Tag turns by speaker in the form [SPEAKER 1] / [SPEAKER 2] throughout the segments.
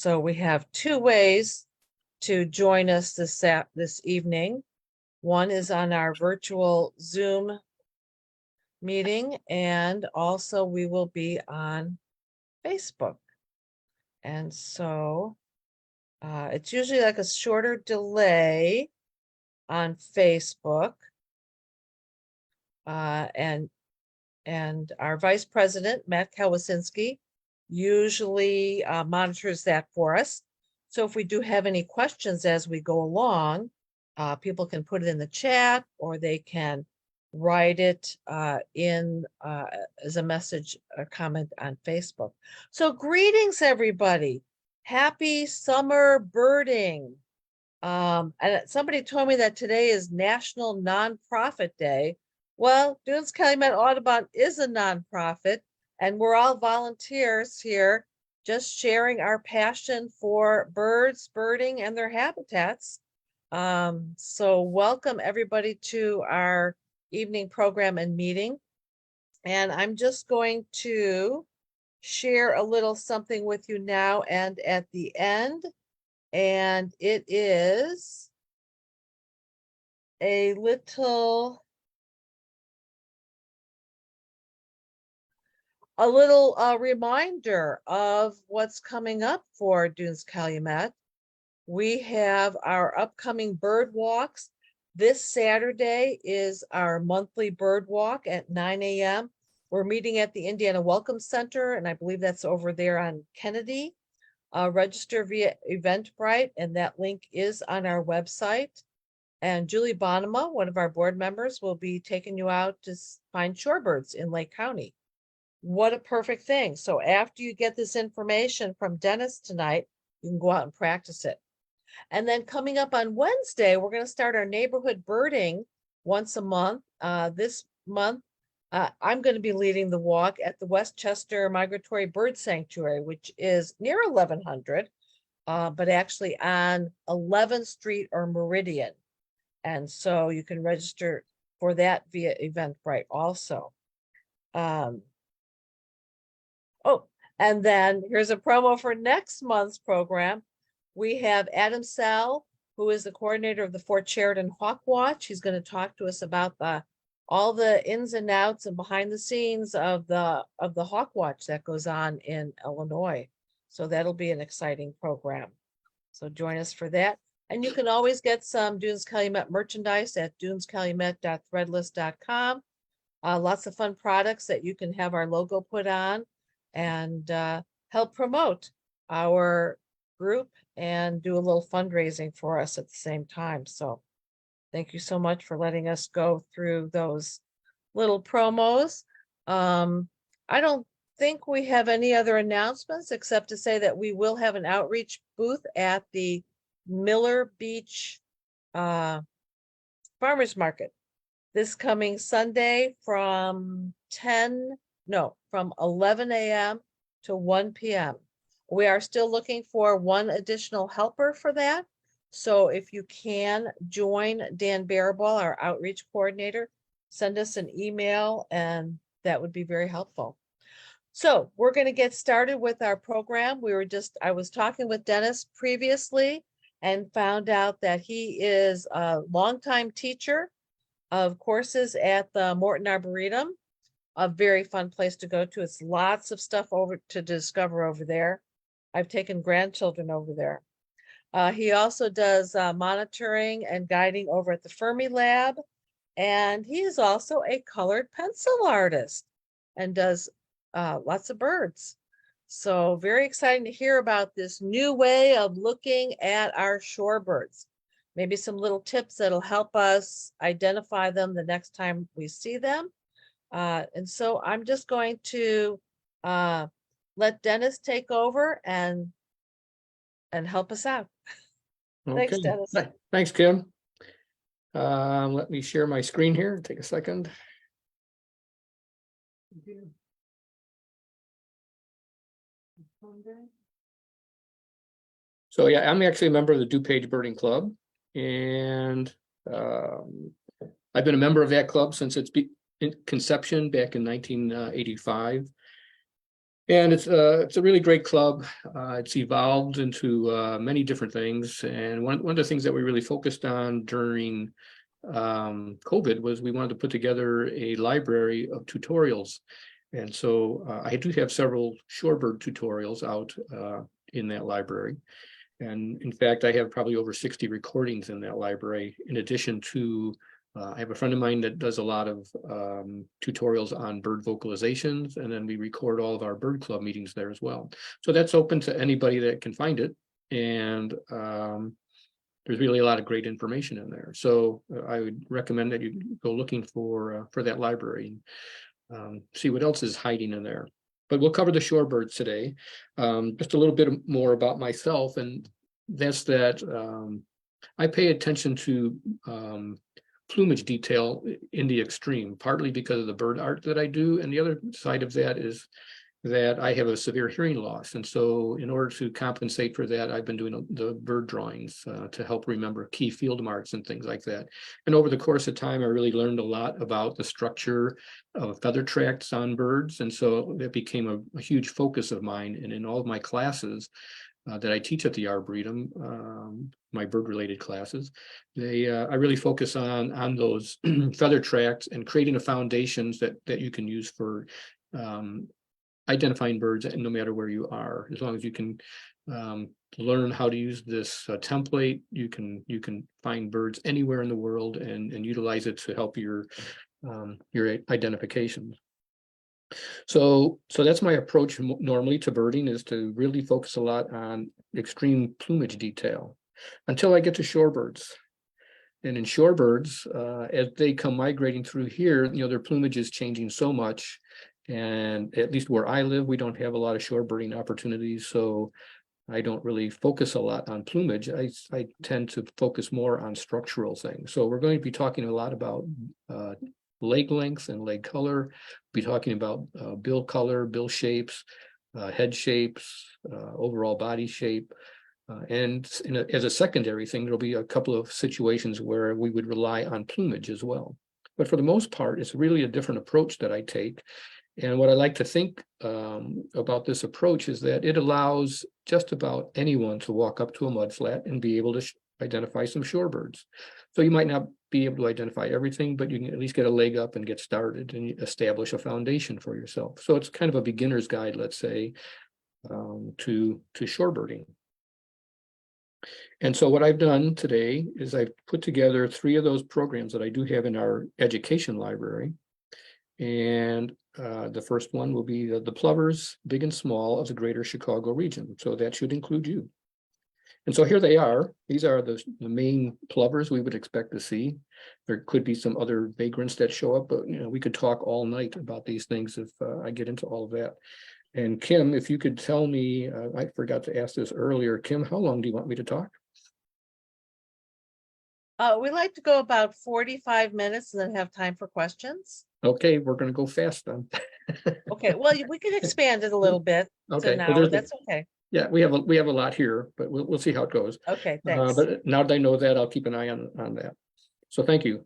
[SPEAKER 1] So we have two ways to join us this evening. One is on our virtual Zoom meeting, and also we will be on Facebook. And so it's usually like a shorter delay on Facebook. And our Vice President, Matt Kawasinski, usually monitors that for us. So if we do have any questions as we go along, people can put it in the chat, or they can write it in as a message or comment on Facebook. So greetings, everybody. Happy summer birding. And somebody told me that today is National Nonprofit Day. Well, Dunes-Calumet Audubon is a nonprofit, and we're all volunteers here, just sharing our passion for birds, birding, and their habitats. So welcome everybody to our evening program and meeting. And I'm just going to share a little something with you now and at the end. And it is a little reminder of what's coming up for Dunes-Calumet. We have our upcoming bird walks. This Saturday is our monthly bird walk at 9 a.m. We're meeting at the Indiana Welcome Center, and I believe that's over there on Kennedy. Register via Eventbrite, and that link is on our website. And Julie Bonema, one of our board members, will be taking you out to find shorebirds in Lake County. What a perfect thing. So after you get this information from Dennis tonight, you can go out and practice it. And then coming up on Wednesday, we're going to start our neighborhood birding once a month. This month, I'm going to be leading the walk at the Westchester Migratory Bird Sanctuary, which is near 1100, but actually on 11th Street or Meridian. And so you can register for that via Eventbrite also. And then here's a promo for next month's program. We have Adam Sell, who is the coordinator of the Fort Sheridan Hawk Watch. He's going to talk to us about all the ins and outs and behind the scenes of the Hawk Watch that goes on in Illinois. So that'll be an exciting program. So join us for that. And you can always get some Dunes-Calumet merchandise at dunescalumet.threadless.com. Lots of fun products that you can have our logo put on and help promote our group and do a little fundraising for us at the same time. So thank you so much for letting us go through those little promos. I don't think we have any other announcements except to say that we will have an outreach booth at the Miller Beach Farmers Market this coming Sunday from 11 a.m. to 1 p.m. We are still looking for one additional helper for that. So if you can join Dan Baraball, our outreach coordinator, send us an email and that would be very helpful. So we're going to get started with our program. I was talking with Dennis previously and found out that he is a longtime teacher of courses at the Morton Arboretum, a very fun place to go to. It's lots of stuff to discover over there. I've taken grandchildren over there. He also does monitoring and guiding over at the Fermi Lab. And he is also a colored pencil artist and does lots of birds. So very exciting to hear about this new way of looking at our shorebirds. Maybe some little tips that'll help us identify them the next time we see them. And so I'm just going to let Dennis take over and help us out.
[SPEAKER 2] Okay.
[SPEAKER 1] Thanks, Dennis.
[SPEAKER 2] Thanks, Kim. Let me share my screen here. Take a second. So yeah, I'm actually a member of the DuPage Birding Club, and I've been a member of that club since its conception back in 1985. And it's a really great club. It's evolved into many different things. And one of the things that we really focused on during COVID was we wanted to put together a library of tutorials. And so I do have several Shorebird tutorials out in that library. And in fact, I have probably over 60 recordings in that library, in addition to I have a friend of mine that does a lot of tutorials on bird vocalizations, and then we record all of our bird club meetings there as well. So that's open to anybody that can find it. And there's really a lot of great information in there. So I would recommend that you go looking for that library and see what else is hiding in there. But we'll cover the shorebirds today. Just a little bit more about myself, and that's that I pay attention to plumage detail in the extreme, partly because of the bird art that I do. And the other side of that is that I have a severe hearing loss. And so in order to compensate for that, I've been doing the bird drawings to help remember key field marks and things like that. And over the course of time, I really learned a lot about the structure of feather tracts on birds. And so that became a huge focus of mine. And in all of my classes that I teach at the Arboretum, my bird-related classes, I really focus on those feather tracts and creating the foundations that you can use for identifying birds, and no matter where you are, as long as you can learn how to use this template, you can find birds anywhere in the world and utilize it to help your identifications. So that's my approach normally to birding, is to really focus a lot on extreme plumage detail until I get to shorebirds. And in shorebirds, as they come migrating through here, their plumage is changing so much. And at least where I live, we don't have a lot of shorebirding opportunities. So I don't really focus a lot on plumage. I tend to focus more on structural things. So we're going to be talking a lot about leg length and leg color. We'll be talking about bill color, bill shapes, head shapes, overall body shape. And as a secondary thing, there'll be a couple of situations where we would rely on plumage as well. But for the most part, it's really a different approach that I take. And what I like to think about this approach is that it allows just about anyone to walk up to a mudflat and be able to identify some shorebirds. So you might not be able to identify everything, but you can at least get a leg up and get started and establish a foundation for yourself. So it's kind of a beginner's guide, let's say, to shorebirding. And so what I've done today is I've put together 3 of those programs that I do have in our education library. And the first one will be the plovers, big and small, of the greater Chicago region. So that should include you. And so here they are. These are the main plovers we would expect to see. There could be some other vagrants that show up, but we could talk all night about these things if I get into all of that. And Kim, if you could tell me, I forgot to ask this earlier, Kim, how long do you want me to talk?
[SPEAKER 1] We like to go about 45 minutes and then have time for questions.
[SPEAKER 2] Okay, we're going to go fast then.
[SPEAKER 1] Okay, well, we can expand it a little bit
[SPEAKER 2] Okay,
[SPEAKER 1] to now. That's okay.
[SPEAKER 2] Yeah, we have a lot here, but we'll see how it goes.
[SPEAKER 1] Okay, thanks.
[SPEAKER 2] But now that I know that, I'll keep an eye on that. So thank you.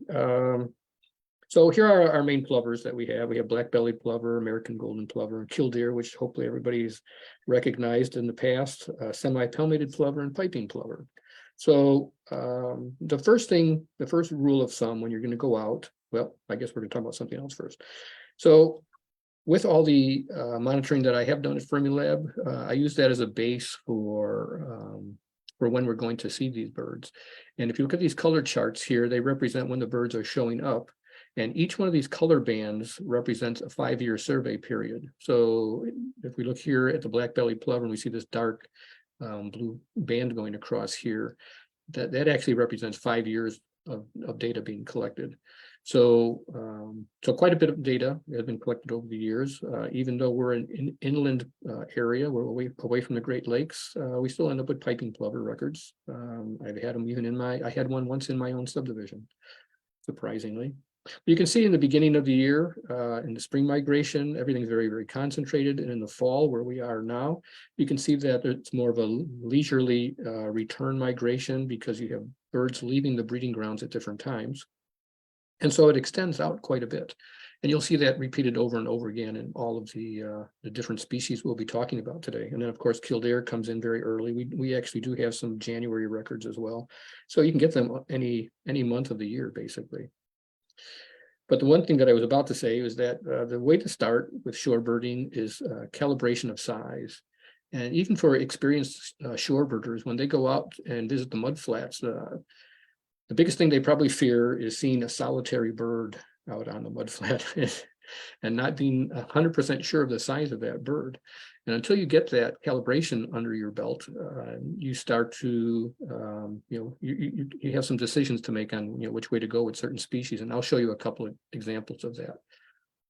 [SPEAKER 2] So here are our main plovers that we have. We have black-bellied plover, American golden plover, and killdeer, which hopefully everybody's recognized in the past, semi-palmated plover, and piping plover. So the first rule of thumb when you're going to go out, well, I guess we're going to talk about something else first. So with all the monitoring that I have done at Fermilab, I use that as a base for when we're going to see these birds. And if you look at these color charts here, they represent when the birds are showing up. And each one of these color bands represents a 5-year survey period. So if we look here at the black-bellied plover and we see this dark blue band going across here, that actually represents 5 years of data being collected. So quite a bit of data has been collected over the years. Even though we're in inland area, we're away from the Great Lakes, we still end up with piping plover records. I've had them even I had one once in my own subdivision, surprisingly. You can see in the beginning of the year, in the spring migration, everything's very, very concentrated. And in the fall, where we are now, you can see that it's more of a leisurely return migration because you have birds leaving the breeding grounds at different times. And so it extends out quite a bit. And you'll see that repeated over and over again in all of the different species we'll be talking about today. And then, of course, Kildare comes in very early. We actually do have some January records as well. So you can get them any month of the year, basically. But the one thing that I was about to say is that the way to start with shorebirding is calibration of size. And even for experienced shorebirders, when they go out and visit the mudflats, the biggest thing they probably fear is seeing a solitary bird out on the mudflat and not being 100% sure of the size of that bird. And until you get that calibration under your belt, you start to, you have some decisions to make on, which way to go with certain species. And I'll show you a couple of examples of that.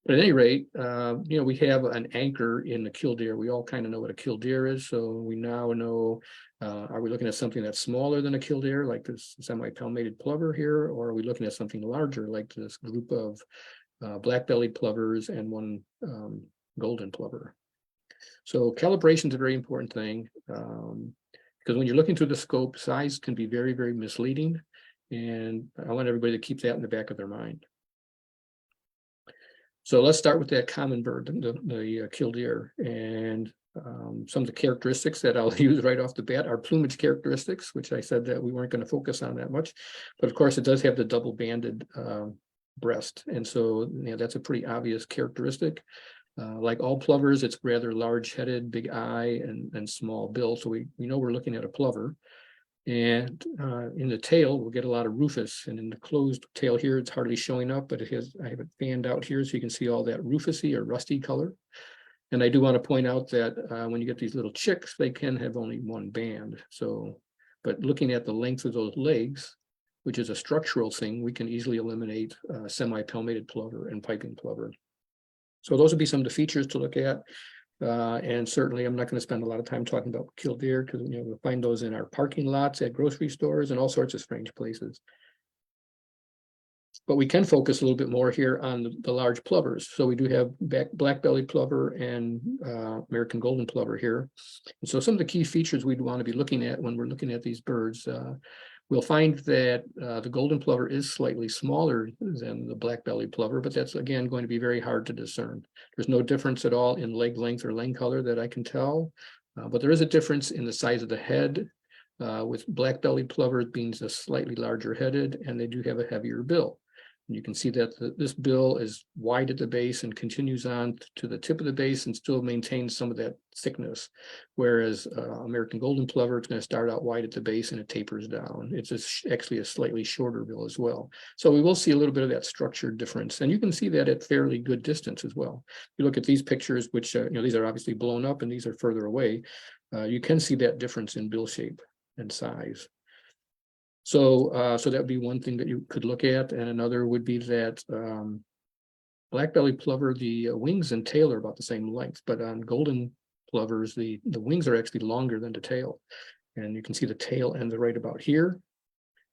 [SPEAKER 2] But at any rate, we have an anchor in the killdeer. We all kind of know what a killdeer is. So we now know, are we looking at something that's smaller than a killdeer, like this semi-palmated plover here? Or are we looking at something larger, like this group of black-bellied plovers and one golden plover? So calibration is a very important thing, because when you're looking through the scope, size can be very, very misleading. And I want everybody to keep that in the back of their mind. So let's start with that common bird, the killdeer, and some of the characteristics that I'll use right off the bat are plumage characteristics, which I said that we weren't going to focus on that much, but of course it does have the double banded breast, and so that's a pretty obvious characteristic. Like all plovers, it's rather large-headed, big eye, and small bill, so we know we're looking at a plover. And in the tail, we'll get a lot of rufous, and in the closed tail here, it's hardly showing up, but I have it fanned out here so you can see all that rufusy or rusty color. And I do want to point out that when you get these little chicks, they can have only one band. So, but looking at the length of those legs, which is a structural thing, we can easily eliminate semi-palmated plover and piping plover. So those would be some of the features to look at. And certainly I'm not going to spend a lot of time talking about killdeer, because we'll find those in our parking lots at grocery stores and all sorts of strange places. But we can focus a little bit more here on the large plovers. So we do have black-bellied plover and American golden plover here. And so some of the key features we'd want to be looking at when we're looking at these birds, we'll find that the golden plover is slightly smaller than the black-bellied plover, but that's, again, going to be very hard to discern. There's no difference at all in leg length or leg color that I can tell, but there is a difference in the size of the head, with black-bellied plovers being just slightly larger headed, and they do have a heavier bill. And you can see that this bill is wide at the base and continues on to the tip of the base and still maintains some of that thickness. Whereas American golden plover, it's going to start out wide at the base and it tapers down. It's actually a slightly shorter bill as well. So we will see a little bit of that structured difference. And you can see that at fairly good distance as well. If you look at these pictures, which, these are obviously blown up and these are further away, you can see that difference in bill shape and size. So that would be one thing that you could look at, and another would be that black-bellied plover, the wings and tail are about the same length, but on golden plovers, the wings are actually longer than the tail, and you can see the tail ends right about here,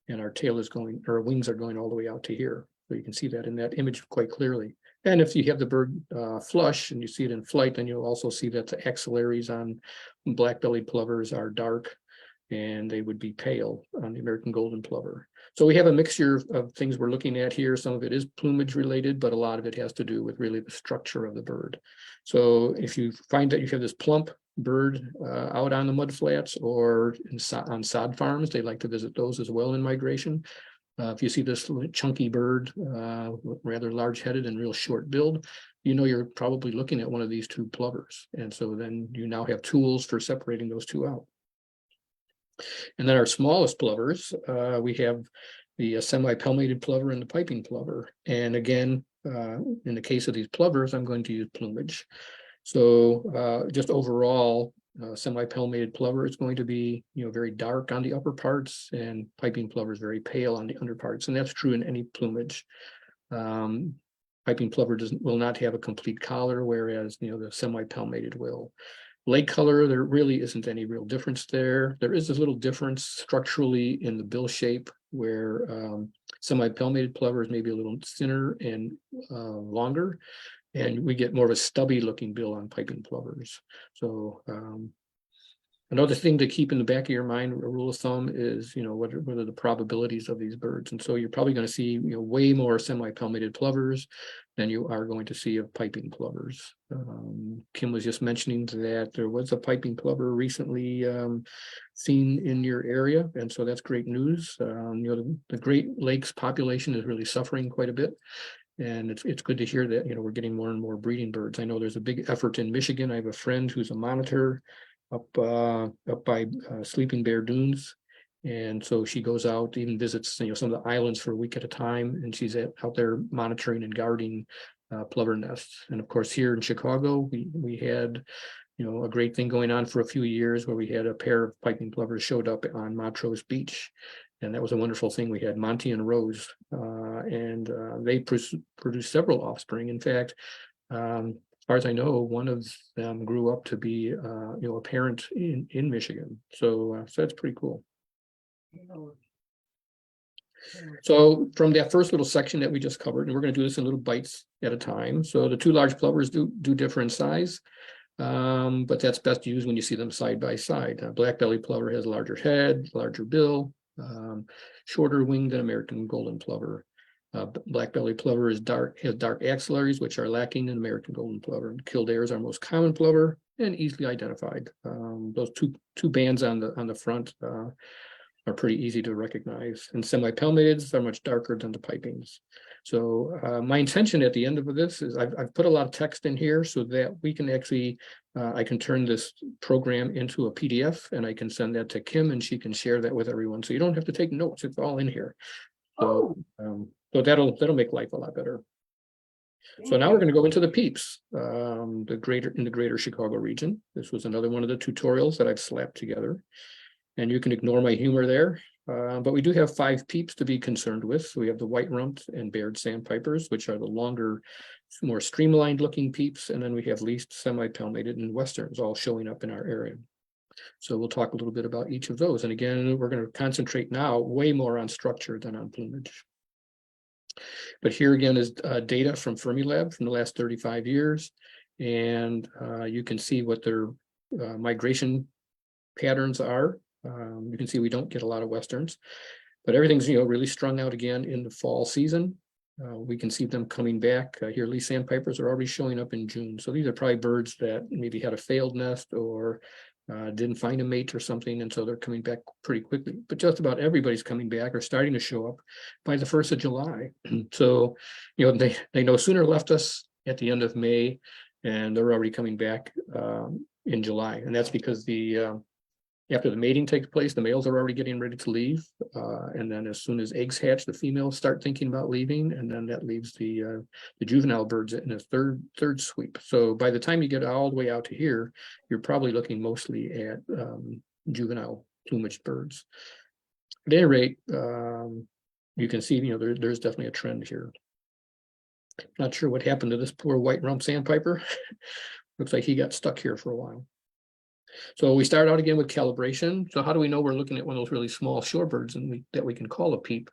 [SPEAKER 2] and our wings are going all the way out to here. So you can see that in that image quite clearly. And if you have the bird flush and you see it in flight, then you'll also see that the axillaries on black-bellied plovers are dark, and they would be pale on the American golden plover. So we have a mixture of things we're looking at here. Some of it is plumage related, but a lot of it has to do with really the structure of the bird. So if you find that you have this plump bird out on the mudflats or on sod farms, they like to visit those as well in migration. If you see this chunky bird, rather large-headed and real short-billed, you're probably looking at one of these two plovers. And so then you now have tools for separating those two out. And then our smallest plovers, we have the semi-palmated plover and the piping plover. And again, in the case of these plovers, I'm going to use plumage. So just overall, semi-palmated plover is going to be, very dark on the upper parts, and piping plover is very pale on the underparts. And that's true in any plumage. Piping plover will not have a complete collar, whereas, the semi-palmated will. Leg color, there really isn't any real difference there. There is a little difference structurally in the bill shape, where semi-palmated plover is maybe a little thinner and longer, and we get more of a stubby looking bill on piping plovers. So Another thing to keep in the back of your mind, a rule of thumb, is, what are the probabilities of these birds? And so you're probably going to see, way more semi-palmated plovers than you are going to see of piping plovers. Kim was just mentioning that there was a piping plover recently seen in your area, and so that's great news. The Great Lakes population is really suffering quite a bit. And it's good to hear that, we're getting more and more breeding birds. I know there's a big effort in Michigan. I have a friend who's a monitor up by Sleeping Bear Dunes. And so she goes out, even visits, some of the islands for a week at a time, and she's out there monitoring and guarding plover nests. And of course, here in Chicago, we had, a great thing going on for a few years where we had a pair of piping plovers showed up on Montrose Beach. And that was a wonderful thing. We had Monty and Rose, and they produced several offspring. In fact, as far as I know, one of them grew up to be, a parent in Michigan. So that's pretty cool. So from that first little section that we just covered, and we're going to do this in little bites at a time. So the two large plovers do differ in size, but that's best used when you see them side by side. Black belly plover has a larger head, larger bill, shorter wing than American golden plover. Black belly plover has dark axillaries, which are lacking in American golden plover. And Kildare is our most common plover and easily identified. Those two bands on the front are pretty easy to recognize. And semi-palmateds are much darker than the pipings. So my intention at the end of this is I've put a lot of text in here so that we can actually, I can turn this program into a PDF and I can send that to Kim and she can share that with everyone. So you don't have to take notes, it's all in here. So, so that'll make life a lot better. So now we're going to go into the peeps, in the greater Chicago region. This was another one of the tutorials that I've slapped together. And you can ignore my humor there, but we do have 5 peeps to be concerned with. So we have the white-rumped and Baird sandpipers, which are the longer, more streamlined looking peeps. And then we have least, semi-palmated, and westerns all showing up in our area. So we'll talk a little bit about each of those. And again, we're going to concentrate now way more on structure than on plumage. But here again is data from Fermilab from the last 35 years. And you can see what their migration patterns are. You can see we don't get a lot of westerns, but everything's really strung out again in the fall season. We can see them coming back. Here, least sandpipers are already showing up in June. So these are probably birds that maybe had a failed nest or didn't find a mate or something, and so they're coming back pretty quickly. But just about everybody's coming back or starting to show up by the 1st of July. So they no sooner left us at the end of May, and they're already coming back in July, and that's because after the mating takes place, the males are already getting ready to leave. And then as soon as eggs hatch, the females start thinking about leaving. And then that leaves the juvenile birds in a third sweep. So by the time you get all the way out to here, you're probably looking mostly at juvenile plumaged birds. At any rate, you can see, there's definitely a trend here. Not sure what happened to this poor white rump sandpiper. Looks like he got stuck here for a while. So we start out again with calibration. So how do we know we're looking at one of those really small shorebirds and that we can call a peep?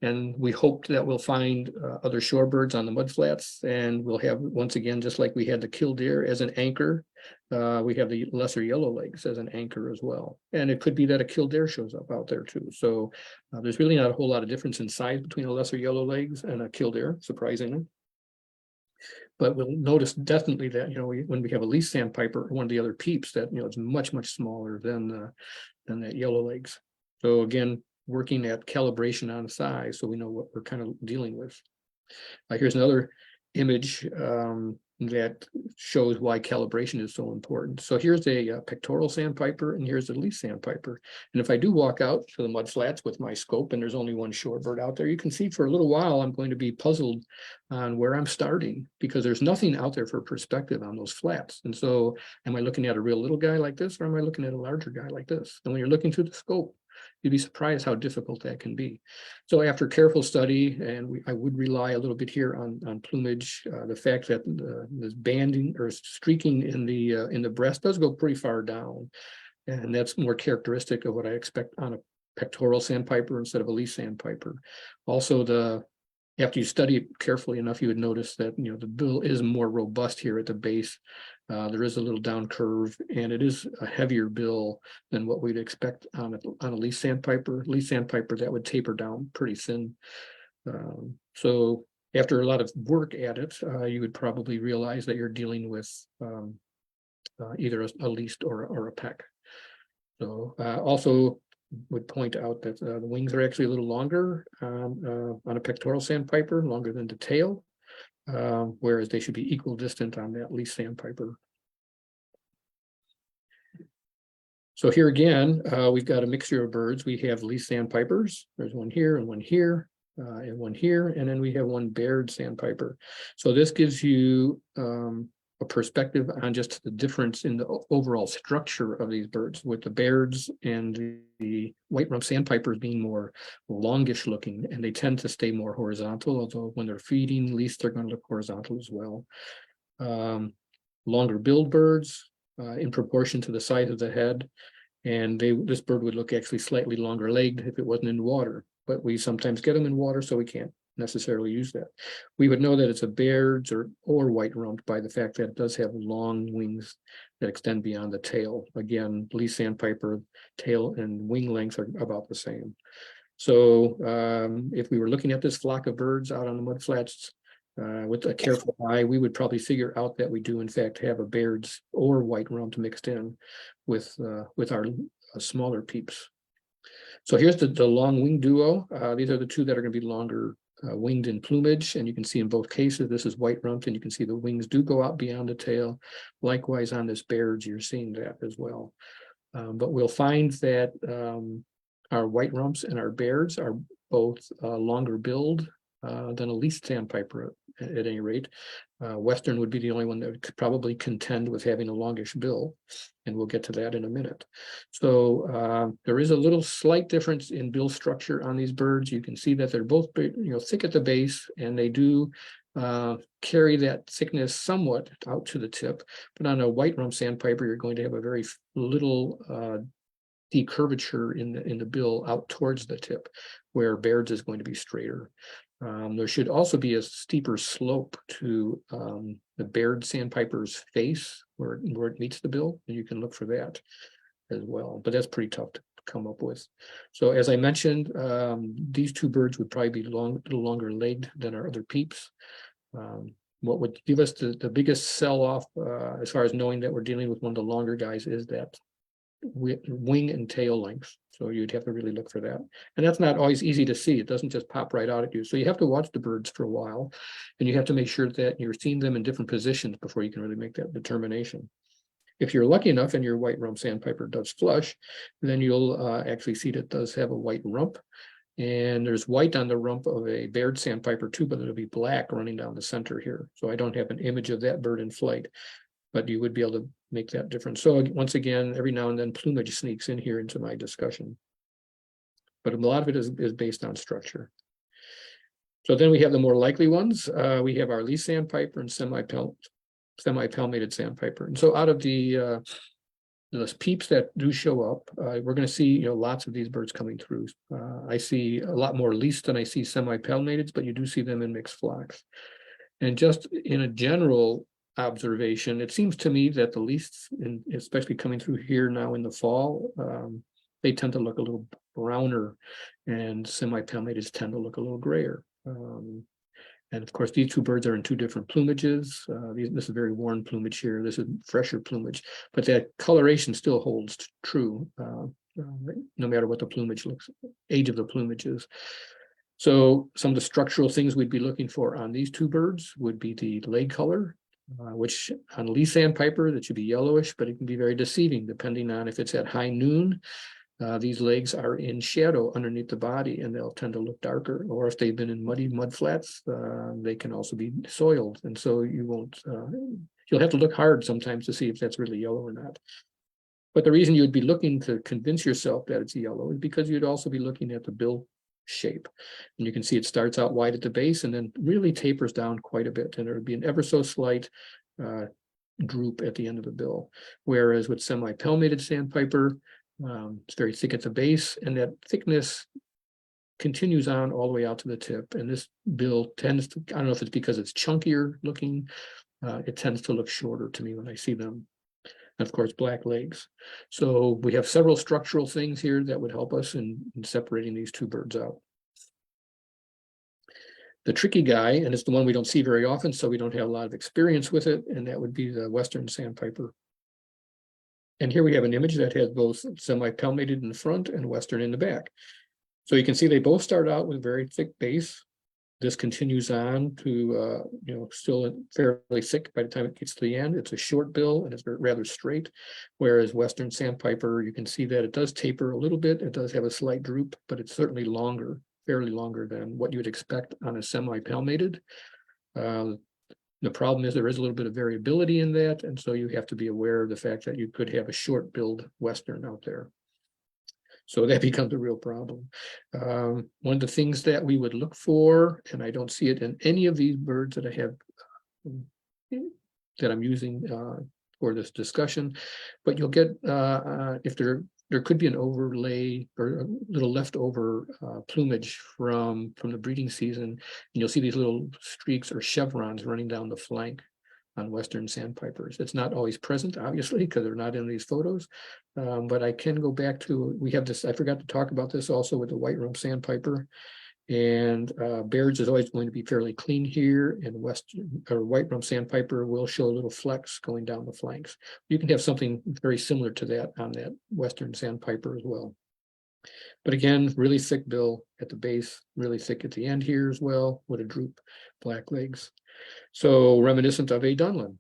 [SPEAKER 2] And we hope that we'll find other shorebirds on the mudflats, and we'll have, once again, just like we had the killdeer as an anchor, we have the lesser yellowlegs as an anchor as well. And it could be that a killdeer shows up out there too. So there's really not a whole lot of difference in size between a lesser yellowlegs and a killdeer, surprisingly. But we'll notice definitely that, when we have a least sandpiper or one of the other peeps, that, it's much, much smaller than that yellowlegs. So again, working at calibration on size so we know what we're kind of dealing with. Here's another image that shows why calibration is so important. So here's a pectoral sandpiper, and here's a least sandpiper. And if I do walk out to the mudflats with my scope and there's only one shorebird out there, you can see for a little while I'm going to be puzzled on where I'm starting, because there's nothing out there for perspective on those flats. And so am I looking at a real little guy like this, or am I looking at a larger guy like this? And when you're looking through the scope, you'd be surprised how difficult that can be. So after careful study, and I would rely a little bit here on plumage, the fact that this banding or streaking in the breast does go pretty far down, and that's more characteristic of what I expect on a pectoral sandpiper instead of a least sandpiper. Also, after you study it carefully enough, you would notice that the bill is more robust here at the base There is a little down curve, and it is a heavier bill than what we'd expect on a leaf sandpiper. Leaf sandpiper, that would taper down pretty thin. So after a lot of work at it, you would probably realize that you're dealing with either a least or a peck. So also would point out that the wings are actually a little longer on a pectoral sandpiper, longer than the tail, whereas they should be equidistant on that leaf sandpiper. So here again, we've got a mixture of birds. We have leaf sandpipers. There's one here and one here. And one here, and then we have one Baird sandpiper. So this gives you a perspective on just the difference in the overall structure of these birds, with the Bairds and the white rump sandpipers being more longish looking, and they tend to stay more horizontal, although when they're feeding, at least they're going to look horizontal as well. Longer billed birds in proportion to the size of the head, and this bird would look actually slightly longer legged if it wasn't in water. But we sometimes get them in water, so we can't necessarily use that. We would know that it's a Baird's or white rump by the fact that it does have long wings that extend beyond the tail. Again, leaf sandpiper tail and wing length are about the same. So if we were looking at this flock of birds out on the mudflats with a careful eye, we would probably figure out that we do in fact have a Baird's or white rump mixed in with our smaller peeps. So here's the long wing duo. These are the two that are going to be longer winged in plumage, and you can see in both cases this is white rumped, and you can see the wings do go out beyond the tail. Likewise on this Baird's, you're seeing that as well. But we'll find that our white rumps and our Baird's are both longer billed than a leaf sandpiper at any rate. Western would be the only one that would probably contend with having a longish bill, and we'll get to that in a minute. So there is a little slight difference in bill structure on these birds. You can see that they're both thick at the base, and they do carry that thickness somewhat out to the tip. But on a white rump sandpiper, you're going to have a very little decurvature in the bill out towards the tip, where Baird's is going to be straighter. There should also be a steeper slope to the Baird sandpiper's face where it meets the bill, and you can look for that as well. But that's pretty tough to come up with. So as I mentioned, these two birds would probably be a little longer legged than our other peeps. What would give us the biggest sell-off as far as knowing that we're dealing with one of the longer guys is that wing and tail length. So you'd have to really look for that. And that's not always easy to see. It doesn't just pop right out at you. So you have to watch the birds for a while, and you have to make sure that you're seeing them in different positions before you can really make that determination. If you're lucky enough and your white rump sandpiper does flush, then you'll actually see that it does have a white rump. And there's white on the rump of a Baird sandpiper too, but it'll be black running down the center here. So I don't have an image of that bird in flight, but you would be able to make that difference. So once again, every now and then plumage sneaks in here into my discussion, but a lot of it is based on structure. So then we have the more likely ones. We have our leaf sandpiper and semi-palmated sandpiper. And so out of those peeps that do show up, we're going to see lots of these birds coming through. I see a lot more leafs than I see semi-palmateds, but you do see them in mixed flocks. And just in a general observation, it seems to me that the leaves, especially coming through here now in the fall, they tend to look a little browner, and semi-palmateds tend to look a little grayer. And of course, these two birds are in two different plumages. This is very worn plumage here. This is fresher plumage, but that coloration still holds true, no matter what the plumage age of the plumage is. So some of the structural things we'd be looking for on these two birds would be the leg color, which on leaf sandpiper, that should be yellowish, but it can be very deceiving depending on if it's at high noon. These legs are in shadow underneath the body, and they'll tend to look darker. Or if they've been in muddy mud flats, they can also be soiled, and so you'll have to look hard sometimes to see if that's really yellow or not. But the reason you'd be looking to convince yourself that it's yellow is because you'd also be looking at the bill shape, and you can see it starts out wide at the base and then really tapers down quite a bit, and there would be an ever so slight droop at the end of the bill. Whereas with semi-palmated sandpiper, it's very thick at the base, and that thickness continues on all the way out to the tip. And this bill tends to, I don't know if it's because it's chunkier looking, it tends to look shorter to me when I see them. And of course, black legs. So we have several structural things here that would help us in separating these two birds out. The tricky guy, and it's the one we don't see very often, so we don't have a lot of experience with it, and that would be the Western sandpiper. And here we have an image that has both semi-palmated in the front and Western in the back. So you can see they both start out with very thick base. This continues on to, still fairly thick by the time it gets to the end. It's a short bill and it's rather straight, whereas Western sandpiper, you can see that it does taper a little bit. It does have a slight droop, but it's certainly longer, fairly longer than what you would expect on a semi-palmated. The problem is there is a little bit of variability in that, and so you have to be aware of the fact that you could have a short-billed Western out there. So that becomes a real problem. One of the things that we would look for, and I don't see it in any of these birds that I have that I'm using for this discussion, but you'll get if there could be an overlay or a little leftover plumage from the breeding season, and you'll see these little streaks or chevrons running down the flank on Western sandpipers. It's not always present, obviously, because they're not in these photos, but I can go back to, we have this, I forgot to talk about this also with the white rump sandpiper, and Baird's is always going to be fairly clean here, and Western or white rump sandpiper will show a little flecks going down the flanks. You can have something very similar to that on that Western sandpiper as well. But again, really thick bill at the base, really thick at the end here as well, with a droop, black legs. So reminiscent of a Dunlin.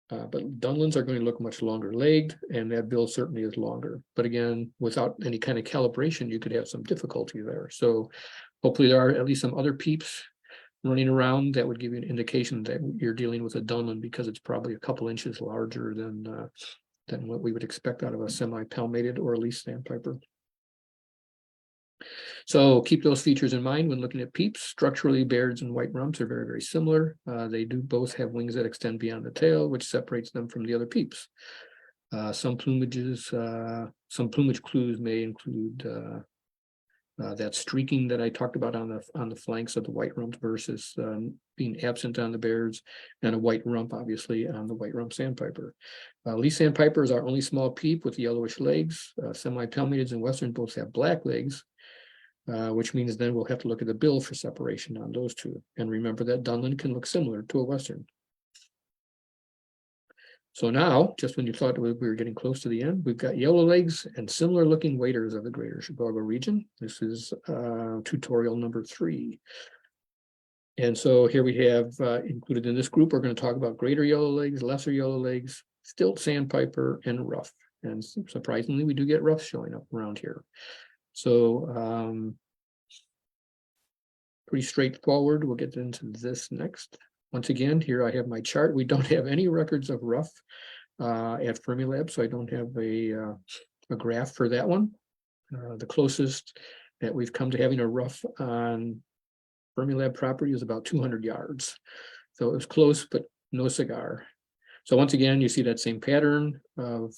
[SPEAKER 2] But Dunlins are going to look much longer legged, and that bill certainly is longer. But again, without any kind of calibration, you could have some difficulty there. So hopefully there are at least some other peeps running around that would give you an indication that you're dealing with a Dunlin, because it's probably a couple inches larger than what we would expect out of a semi-palmated or a least sandpiper. So keep those features in mind when looking at peeps. Structurally, Bairds and white rumps are very, very similar. They do both have wings that extend beyond the tail, which separates them from the other peeps. Some plumage clues may include that streaking that I talked about on the flanks of the white rump versus being absent on the Bairds, and a white rump, obviously, on the white rump sandpiper. Least sandpiper is our only small peep with yellowish legs. Semi-palmateds and Western both have black legs. Which means then we'll have to look at the bill for separation on those two. And remember that Dunlin can look similar to a Western. So now, just when you thought we were getting close to the end, we've got yellow legs and similar looking waders of the greater Chicago region. This is tutorial number 3. And so here we have included in this group, we're going to talk about greater yellow legs, lesser yellow legs, stilt sandpiper, and ruff. And surprisingly, we do get ruffs showing up around here. So pretty straightforward. We'll get into this next. Once again, here I have my chart. We don't have any records of ruff at Fermilab, so I don't have a graph for that one. The closest that we've come to having a ruff on Fermilab property is about 200 yards. So it was close, but no cigar. So once again, you see that same pattern of,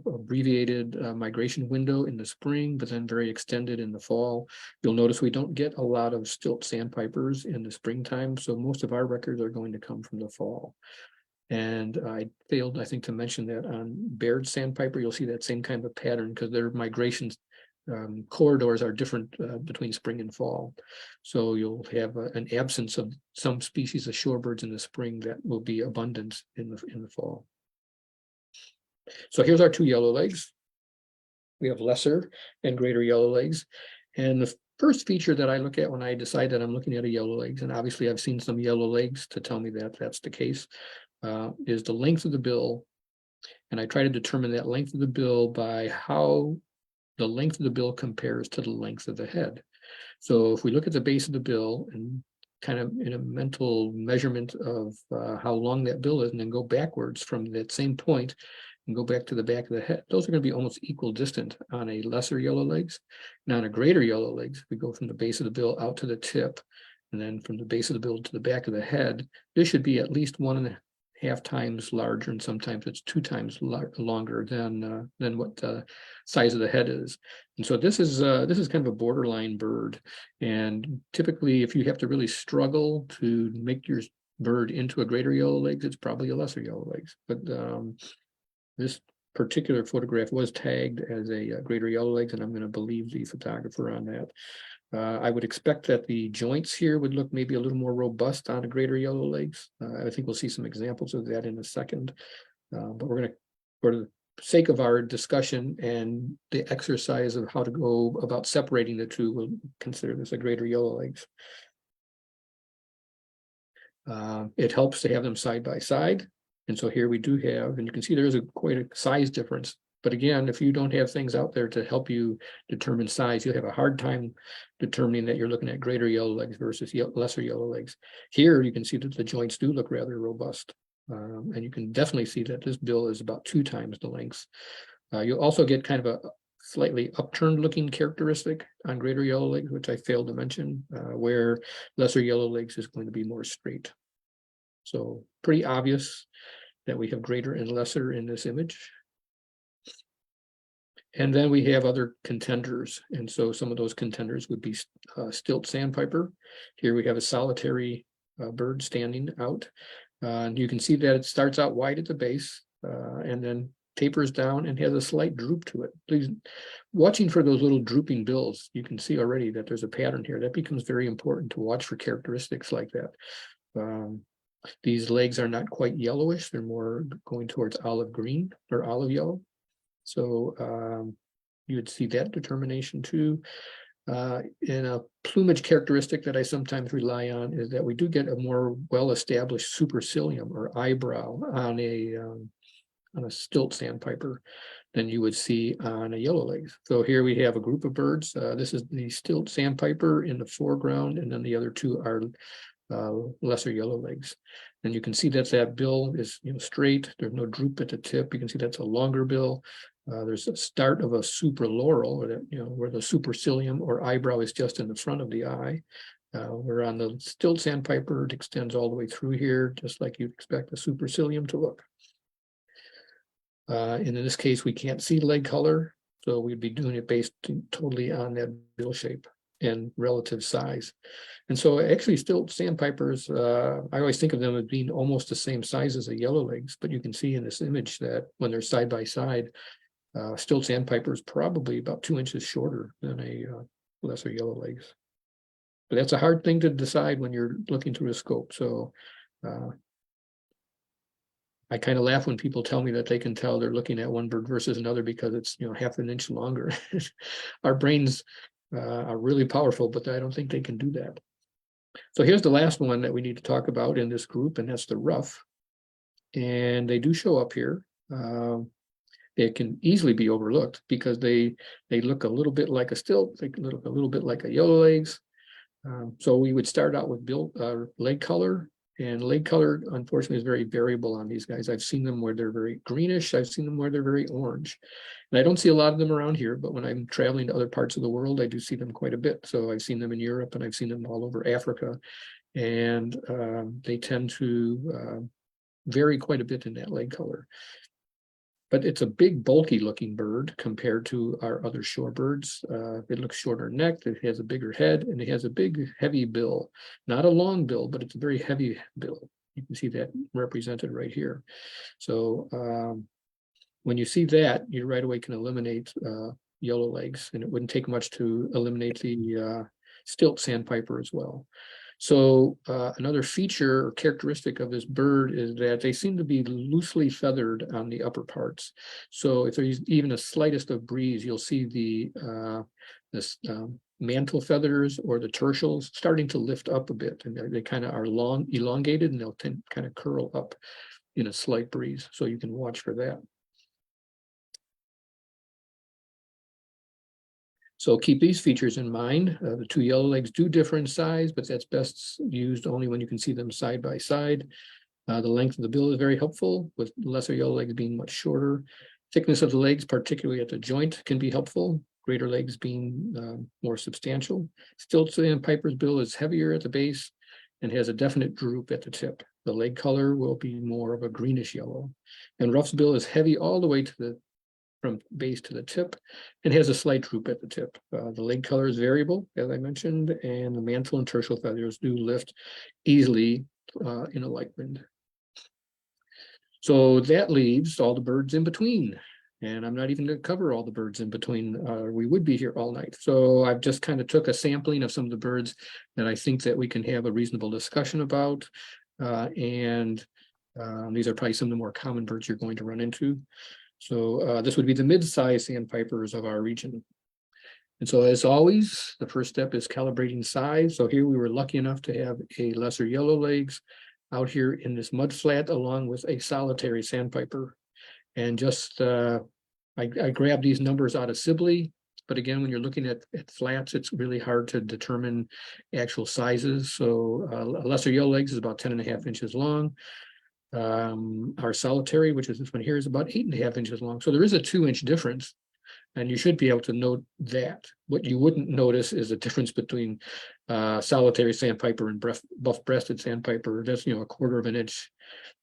[SPEAKER 2] abbreviated migration window in the spring, but then very extended in the fall. You'll notice we don't get a lot of stilt sandpipers in the springtime, so most of our records are going to come from the fall. And I failed, I think, to mention that on Baird sandpiper, you'll see that same kind of pattern because their migrations corridors are different between spring and fall. So you'll have an absence of some species of shorebirds in the spring that will be abundant in the fall. So here's our 2 yellow legs. We have lesser and greater yellow legs. And the first feature that I look at when I decide that I'm looking at a yellow legs, and obviously I've seen some yellow legs to tell me that that's the case, is the length of the bill. And I try to determine that length of the bill by how the length of the bill compares to the length of the head. So if we look at the base of the bill and kind of in a mental measurement of how long that bill is, and then go backwards from that same point and go back to the back of the head, those are going to be almost equal distant on a lesser yellow legs. Now on a greater yellow legs, we go from the base of the bill out to the tip, and then from the base of the bill to the back of the head. This should be at least 1.5 times larger, and sometimes it's 2 times longer than what the size of the head is. And so this is kind of a borderline bird. And typically, if you have to really struggle to make bird into a greater yellow legs, it's probably a lesser yellow legs. But this particular photograph was tagged as a greater yellow legs, and I'm going to believe the photographer on that. I would expect that the joints here would look maybe a little more robust on a greater yellow legs. I think we'll see some examples of that in a second. But we're going to, for the sake of our discussion and the exercise of how to go about separating the two, we'll consider this a greater yellow legs. It helps to have them side by side. And so here we do have, and you can see there's quite a size difference. But again, if you don't have things out there to help you determine size, you'll have a hard time determining that you're looking at greater yellow legs versus lesser yellow legs. Here you can see that the joints do look rather robust. And you can definitely see that this bill is about 2 times the length. You'll also get kind of a slightly upturned looking characteristic on greater yellow legs, which I failed to mention, where lesser yellow legs is going to be more straight. So pretty obvious that we have greater and lesser in this image. And then we have other contenders. And so some of those contenders would be stilt sandpiper. Here we have a solitary bird standing out. And you can see that it starts out wide at the base and then tapers down and has a slight droop to it. Please, watching for those little drooping bills, you can see already that there's a pattern here. That becomes very important to watch for characteristics like that. These legs are not quite yellowish. They're more going towards olive green or olive yellow. So you would see that determination too. And a plumage characteristic that I sometimes rely on is that we do get a more well-established supercilium or eyebrow on a stilt sandpiper than you would see on a yellow legs. So here we have a group of birds. This is the stilt sandpiper in the foreground, and then the other two are lesser yellow legs. And you can see that bill is straight. There's no droop at the tip. You can see that's a longer bill. There's a start of a supraloral, where the supercilium or eyebrow is just in the front of the eye. Where on the stilt sandpiper, it extends all the way through here, just like you'd expect the supercilium to look. And in this case, we can't see leg color, so we'd be doing it based totally on that bill shape and relative size. And so actually stilt sandpipers, I always think of them as being almost the same size as a yellow legs, but you can see in this image that when they're side by side, stilt sandpiper is probably about 2 inches shorter than a lesser yellow legs. But that's a hard thing to decide when you're looking through a scope. So I kind of laugh when people tell me that they can tell they're looking at one bird versus another because it's half an inch longer. Our brains are really powerful, but I don't think they can do that. So here's the last one that we need to talk about in this group, and that's the rough. And they do show up here. They can easily be overlooked because they look a little bit like a stilt. They look a little bit like a yellow legs. So we would start out with leg color. And leg color, unfortunately, is very variable on these guys. I've seen them where they're very greenish. I've seen them where they're very orange. And I don't see a lot of them around here, but when I'm traveling to other parts of the world, I do see them quite a bit. So I've seen them in Europe and I've seen them all over Africa. And they tend to vary quite a bit in that leg color. But it's a big, bulky looking bird compared to our other shorebirds. It looks shorter necked, it has a bigger head, and it has a big, heavy bill. Not a long bill, but it's a very heavy bill. You can see that represented right here. So when you see that, you right away can eliminate yellow legs, and it wouldn't take much to eliminate the stilt sandpiper as well. So another feature or characteristic of this bird is that they seem to be loosely feathered on the upper parts. So if there's even a slightest of breeze, you'll see the mantle feathers or the tertials starting to lift up a bit, and they kind of are elongated, and they'll kind of curl up in a slight breeze. So you can watch for that. So keep these features in mind. The two yellow legs do differ in size, but that's best used only when you can see them side by side. The length of the bill is very helpful, with lesser yellow legs being much shorter. Thickness of the legs, particularly at the joint, can be helpful, greater legs being more substantial. Stilt sandpiper's bill is heavier at the base and has a definite droop at the tip. The leg color will be more of a greenish yellow. And ruff's bill is heavy all the way to from base to the tip, and has a slight droop at the tip. The leg color is variable, as I mentioned, and the mantle and tertial feathers do lift easily in a light wind. So that leaves all the birds in between. And I'm not even going to cover all the birds in between. We would be here all night. So I've just kind of took a sampling of some of the birds that I think that we can have a reasonable discussion about. And these are probably some of the more common birds you're going to run into. So this would be the mid-sized sandpipers of our region. And so as always, the first step is calibrating size. So here we were lucky enough to have a lesser yellow legs out here in this mud flat along with a solitary sandpiper. And just I grabbed these numbers out of Sibley, but again, when you're looking at flats, it's really hard to determine actual sizes. So a lesser yellow legs is about 10.5 inches long. Our solitary, which is this one here, is about 8.5 inches long. So there is a 2-inch difference, and you should be able to note that. What you wouldn't notice is a difference between solitary sandpiper and buff-breasted sandpiper. That's, you know, 1/4 inch.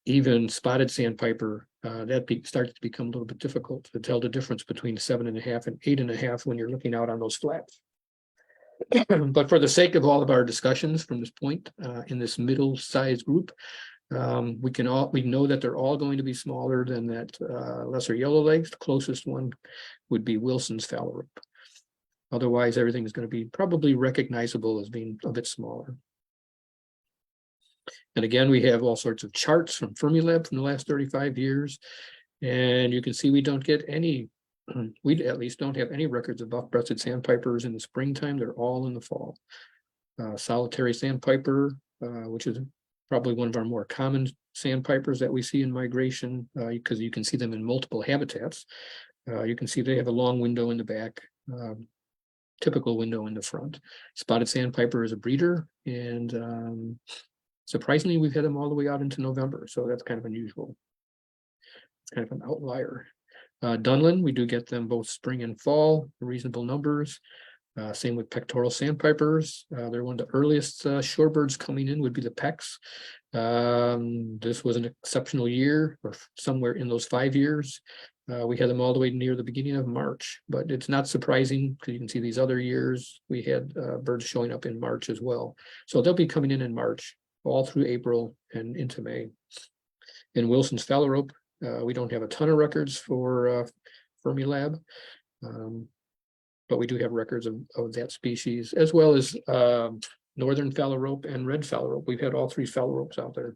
[SPEAKER 2] Even spotted sandpiper, starts to become a little bit difficult to tell the difference between 7.5 and 8.5 when you're looking out on those flats. But for the sake of all of our discussions from this point in this middle-sized group, we know that they're all going to be smaller than that lesser yellow legs. The closest one would be Wilson's phalarope. Otherwise, everything is going to be probably recognizable as being a bit smaller. And again, we have all sorts of charts from Fermilab from the last 35 years. And you can see we don't get any, we at least don't have any records of buff-breasted sandpipers in the springtime. They're all in the fall. Solitary sandpiper, which is probably one of our more common sandpipers that we see in migration, because you can see them in multiple habitats. You can see they have a long window in the back, typical window in the front. Spotted sandpiper is a breeder, and surprisingly, we've had them all the way out into November, so that's kind of unusual. It's kind of an outlier. Dunlin, we do get them both spring and fall, reasonable numbers. Same with pectoral sandpipers. They're one of the earliest shorebirds coming in would be the pecks. This was an exceptional year, or somewhere in those 5 years. We had them all the way near the beginning of March, but it's not surprising because you can see these other years we had birds showing up in March as well. So they'll be coming in March, all through April and into May. In Wilson's phalarope, we don't have a ton of records for Fermilab, but we do have records of that species, as well as northern phalarope and red phalarope. We've had all 3 phalaropes out there.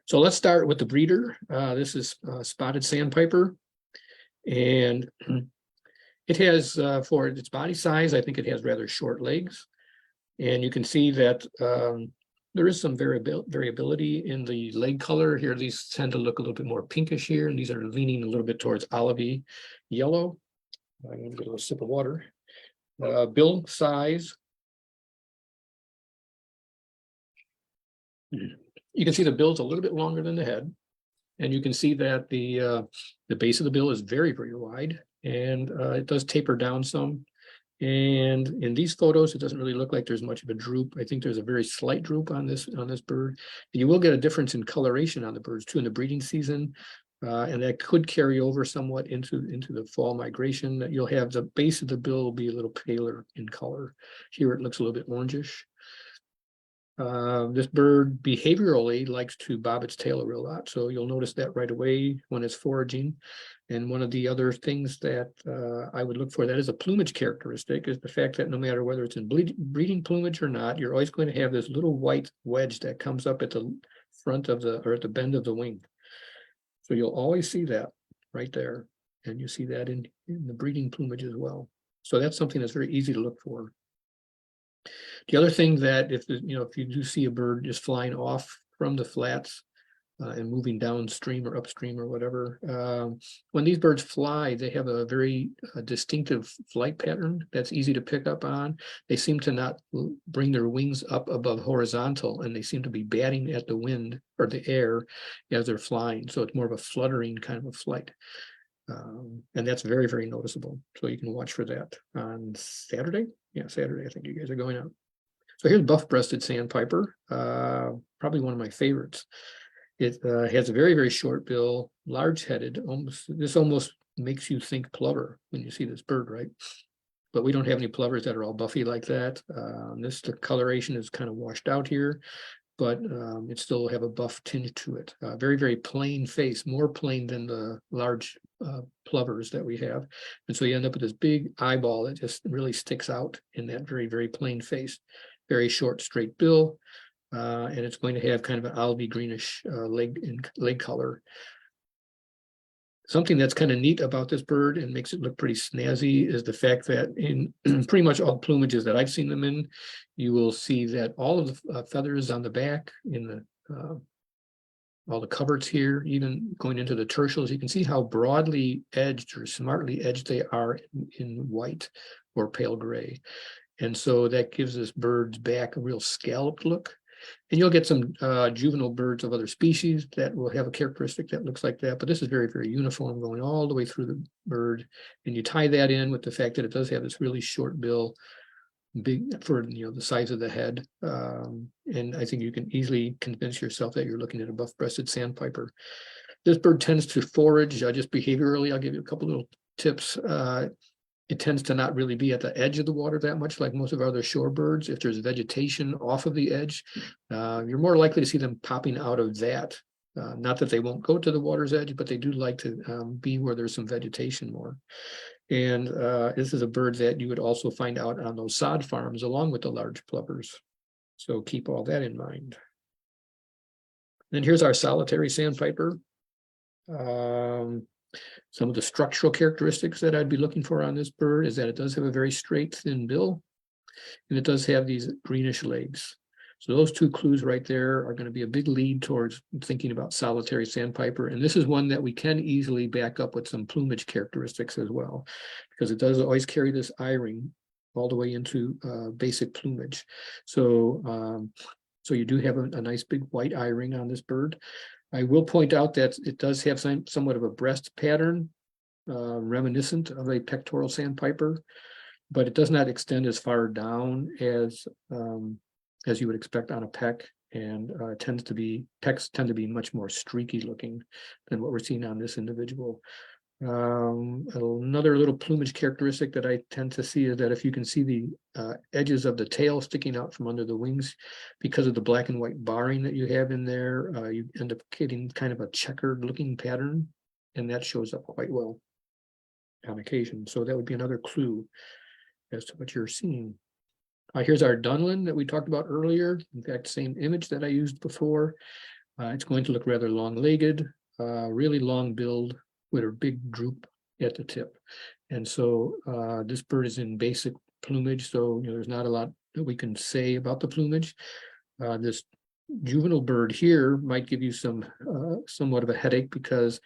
[SPEAKER 2] So let's start with the breeder. This is spotted sandpiper, and it has, for its body size, I think it has rather short legs. And you can see that there is some variability in the leg color here. These tend to look a little bit more pinkish here, and these are leaning a little bit towards olivey yellow. I'm going to get a little sip of water. Bill size. You can see the bill's a little bit longer than the head, and you can see that the base of the bill is very, very wide, and it does taper down some. And in these photos, it doesn't really look like there's much of a droop. I think there's a very slight droop on this bird. And you will get a difference in coloration on the birds too in the breeding season, and that could carry over somewhat into the fall migration. That you'll have the base of the bill will be a little paler in color. Here it looks a little bit orangish. This bird behaviorally likes to bob its tail a real lot, so you'll notice that right away when it's foraging. And one of the other things that I would look for that is a plumage characteristic is the fact that no matter whether it's in breeding plumage or not, you're always going to have this little white wedge that comes up at the front of or at the bend of the wing. So you'll always see that right there, and you see that in the breeding plumage as well. So that's something that's very easy to look for. The other thing that if you do see a bird just flying off from the flats and moving downstream or upstream or whatever, when these birds fly, they have a very distinctive flight pattern that's easy to pick up on. They seem to not bring their wings up above horizontal, and they seem to be batting at the wind or the air as they're flying. So it's more of a fluttering kind of a flight. And that's very, very noticeable. So you can watch for that on Saturday. Yeah, Saturday, I think you guys are going out. So here's buff-breasted sandpiper, probably one of my favorites. It has a very, very short bill, large-headed. This almost makes you think plover when you see this bird, right? but we don't have any plovers that are all buffy like that. The coloration is kind of washed out here, but it still have a buff tinge to it. Very, very plain face, more plain than the large plovers that we have. And so you end up with this big eyeball that just really sticks out in that very, very plain face. Very short, straight bill, and it's going to have kind of an olive greenish leg color. Something that's kind of neat about this bird and makes it look pretty snazzy is the fact that in pretty much all plumages that I've seen them in, you will see that all of the feathers on the back, in the all the coverts here, even going into the tertials, you can see how broadly edged or smartly edged they are in white or pale gray. And so that gives this bird's back a real scalloped look. And you'll get some juvenile birds of other species that will have a characteristic that looks like that. But this is very, very uniform going all the way through the bird. And you tie that in with the fact that it does have this really short bill, big for the size of the head. And I think you can easily convince yourself that you're looking at a buff-breasted sandpiper. This bird tends to forage just behaviorally. I'll give you a couple little tips. It tends to not really be at the edge of the water that much, like most of our other shorebirds. If there's vegetation off of the edge, you're more likely to see them popping out of that. Not that they won't go to the water's edge, but they do like to be where there's some vegetation more. And this is a bird that you would also find out on those sod farms along with the large plovers. So keep all that in mind. Then here's our solitary sandpiper. Some of the structural characteristics that I'd be looking for on this bird is that it does have a very straight, thin bill, and it does have these greenish legs. So those two clues right there are going to be a big lead towards thinking about solitary sandpiper. And this is one that we can easily back up with some plumage characteristics as well, because it does always carry this eye-ring all the way into basic plumage. So you do have a nice big white eye-ring on this bird. I will point out that it does have somewhat of a breast pattern, reminiscent of a pectoral sandpiper, but it does not extend as far down as you would expect on a peck, and pecks tend to be much more streaky looking than what we're seeing on this individual. Another little plumage characteristic that I tend to see is that if you can see the edges of the tail sticking out from under the wings, because of the black and white barring that you have in there, you end up getting kind of a checkered looking pattern, and that shows up quite well on occasion. So that would be another clue as to what you're seeing. Here's our Dunlin that we talked about earlier. In fact, same image that I used before. It's going to look rather long-legged, really long billed, with a big droop at the tip. And so this bird is in basic plumage, so there's not a lot that we can say about the plumage. This juvenile bird here might give you somewhat of a headache, because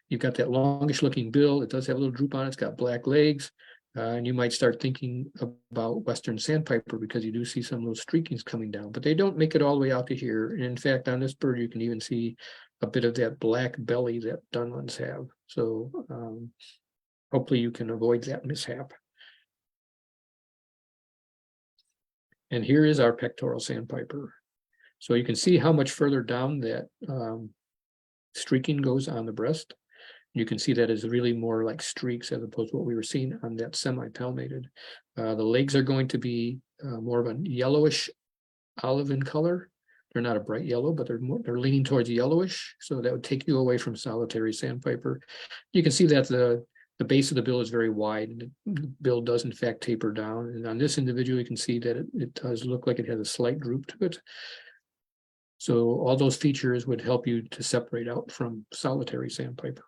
[SPEAKER 2] you've got that longish looking bill. It does have a little droop on it. It's got black legs, and you might start thinking about Western sandpiper, because you do see some of those streakings coming down, but they don't make it all the way out to here. And in fact, on this bird, you can even see a bit of that black belly that Dunlins have. So hopefully you can avoid that mishap. And here is our pectoral sandpiper. So you can see how much further down that streaking goes on the breast. You can see that is really more like streaks as opposed to what we were seeing on that semi-palmated. The legs are going to be more of a yellowish olive in color. They're not a bright yellow, but they're leaning towards yellowish. So that would take you away from solitary sandpiper. You can see that the base of the bill is very wide, and the bill does in fact taper down. And on this individual, you can see that it does look like it has a slight droop to it. So all those features would help you to separate out from solitary sandpiper.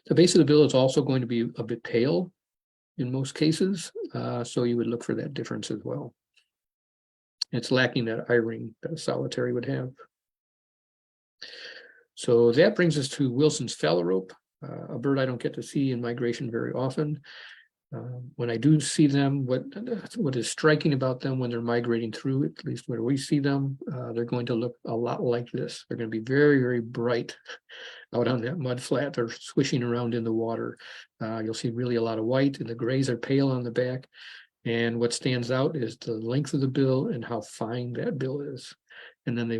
[SPEAKER 2] The base of the bill is also going to be a bit pale in most cases, so you would look for that difference as well. It's lacking that eye ring that a solitary would have. So that brings us to Wilson's phalarope, a bird I don't get to see in migration very often. When I do see them, what is striking about them when they're migrating through, at least where we see them, they're going to look a lot like this. They're going to be very, very bright out on that mud flat. They're swishing around in the water. You'll see really a lot of white, and the grays are pale on the back. And what stands out is the length of the bill and how fine that bill is. And then they